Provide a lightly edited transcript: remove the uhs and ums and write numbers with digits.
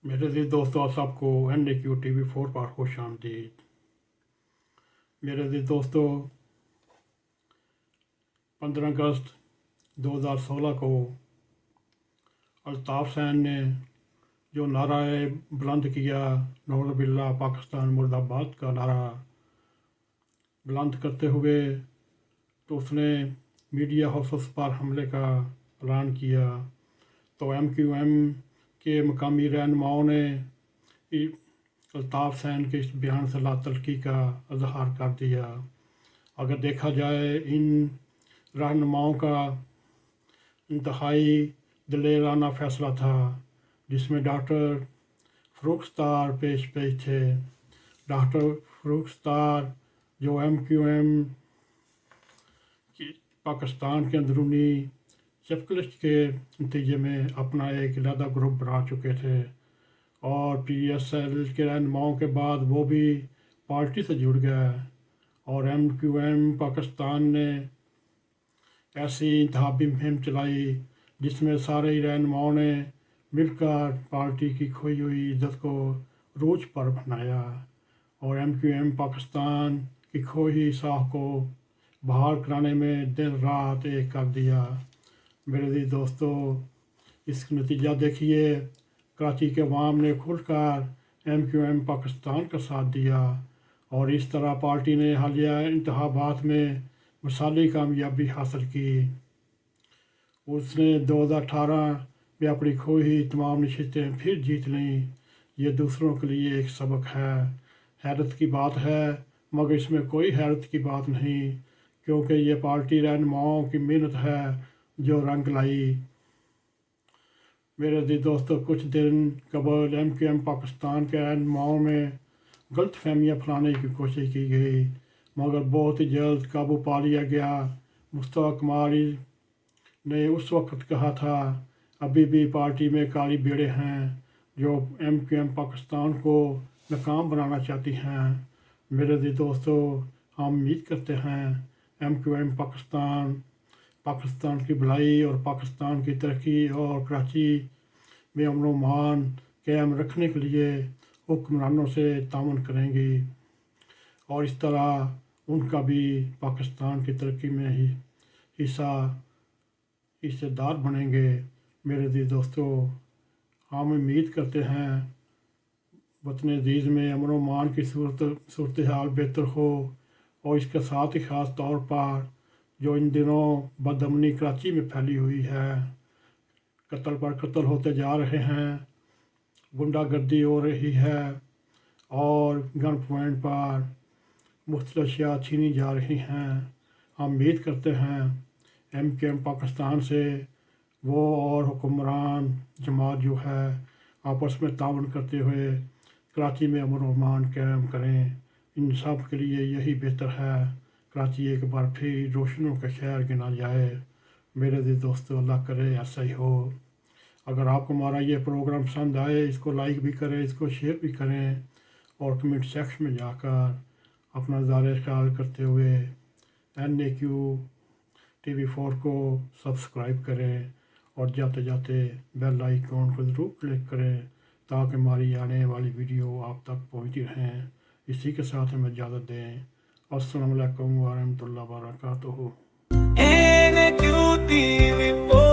میرے عزیز دوستو، آپ سب کو N.a.q TV4 پر خوش آمدید۔ میرے عزیز دوستو، 15 اگست 2016 کو الطاف حسین نے جو نعرہ بلند کیا، نعوذ باللہ پاکستان مرد آباد کا نعرہ بلند کرتے ہوئے، تو اس نے میڈیا ہاؤسز پر حملے کا اعلان کیا۔ تو M.q کے مقامی رہنماؤں نے الطاف حسین کے اس بیان سے لا تلقی کا اظہار کر دیا۔ اگر دیکھا جائے، ان رہنماؤں کا انتہائی دلیرانہ فیصلہ تھا، جس میں ڈاکٹر فروخ ستار پیش تھے۔ ڈاکٹر فروخ ستار جو M.q کی پاکستان کے اندرونی چیف لسٹ کے نتیجے میں اپنا ایک علیحدہ گروپ بنا چکے تھے، اور PSL کے رہنماؤں کے بعد وہ بھی پارٹی سے جڑ گئے، اور M.q پاکستان نے ایسی انتخابی مہم چلائی جس میں سارے رہنماؤں نے مل کر پارٹی کی کھوئی ہوئی عزت کو عروج پر بنایا، اور M.q پاکستان کی کھوئی ساکھ کو بحال کرانے میں دن رات ایک کر دیا۔ میرے عزیز دوستو، اس کا نتیجہ دیکھیے، کراچی کے عوام نے کھل کر M.q پاکستان کا ساتھ دیا، اور اس طرح پارٹی نے حالیہ انتخابات میں مثالی کامیابی حاصل کی۔ اس نے 2018 میں اپنی کھوئی تمام نشستیں پھر جیت لیں۔ یہ دوسروں کے لیے ایک سبق ہے، حیرت کی بات ہے، مگر اس میں کوئی حیرت کی بات نہیں، کیونکہ یہ پارٹی رہنماؤں کی محنت ہے جو رنگ لائی۔ میرے عزیز دوستو، کچھ دن قبل M.q پاکستان کے رہنماؤں میں غلط فہمیاں پھیلانے کی کوشش کی گئی، مگر بہت ہی جلد قابو پا لیا گیا۔ مصطفیٰ کمال نے اس وقت کہا تھا، ابھی بھی پارٹی میں کالی بھیڑیں ہیں جو M.q پاکستان کو ناکام بنانا چاہتی ہیں۔ میرے عزیز دوستو، ہم امید کرتے ہیں M.q پاکستان کی بھلائی اور پاکستان کی ترقی اور کراچی میں امن و امان قائم رکھنے کے لیے حکمرانوں سے تعاون کریں گی، اور اس طرح ان کا بھی پاکستان کی ترقی میں ہی حصہ دار بنیں گے۔ میرے عزیز دوستو، ہم امید کرتے ہیں وطن عزیز میں امن و امان کی صورتحال بہتر ہو، اور اس کے ساتھ ہی خاص طور پر جو ان دنوں بد امنی کراچی میں پھیلی ہوئی ہے، قتل پر قتل ہوتے جا رہے ہیں، غنڈہ گردی ہو رہی ہے، اور گن پوائنٹ پر مختلف اشیاء چھینی جا رہی ہیں، ہم امید کرتے ہیں M.q پاکستان سے وہ اور حکمران جماعت جو ہے آپس میں تعاون کرتے ہوئے کراچی میں امن و امان قائم کریں۔ ان سب کے لیے یہی بہتر ہے، کراچی ایک بار پھر روشنوں کا شہر گنا جائے۔ میرے عزیز دوستو، اللہ کرے ایسا ہی ہو۔ اگر آپ کو ہمارا یہ پروگرام پسند آئے، اس کو لائک بھی کریں، اس کو شیئر بھی کریں، اور کمنٹ سیکشن میں جا کر اپنا اظہار خیال کرتے ہوئے N.a.q TV4 کو سبسکرائب کریں، اور جاتے جاتے بیل آئیکن کو ضرور کلک کریں تاکہ ہماری آنے والی ویڈیو آپ تک پہنچتی رہیں۔ اسی کے ساتھ ہمیں اجازت دیں۔ السلام علیکم ورحمۃ اللہ وبرکاتہ۔ N.a.q TV4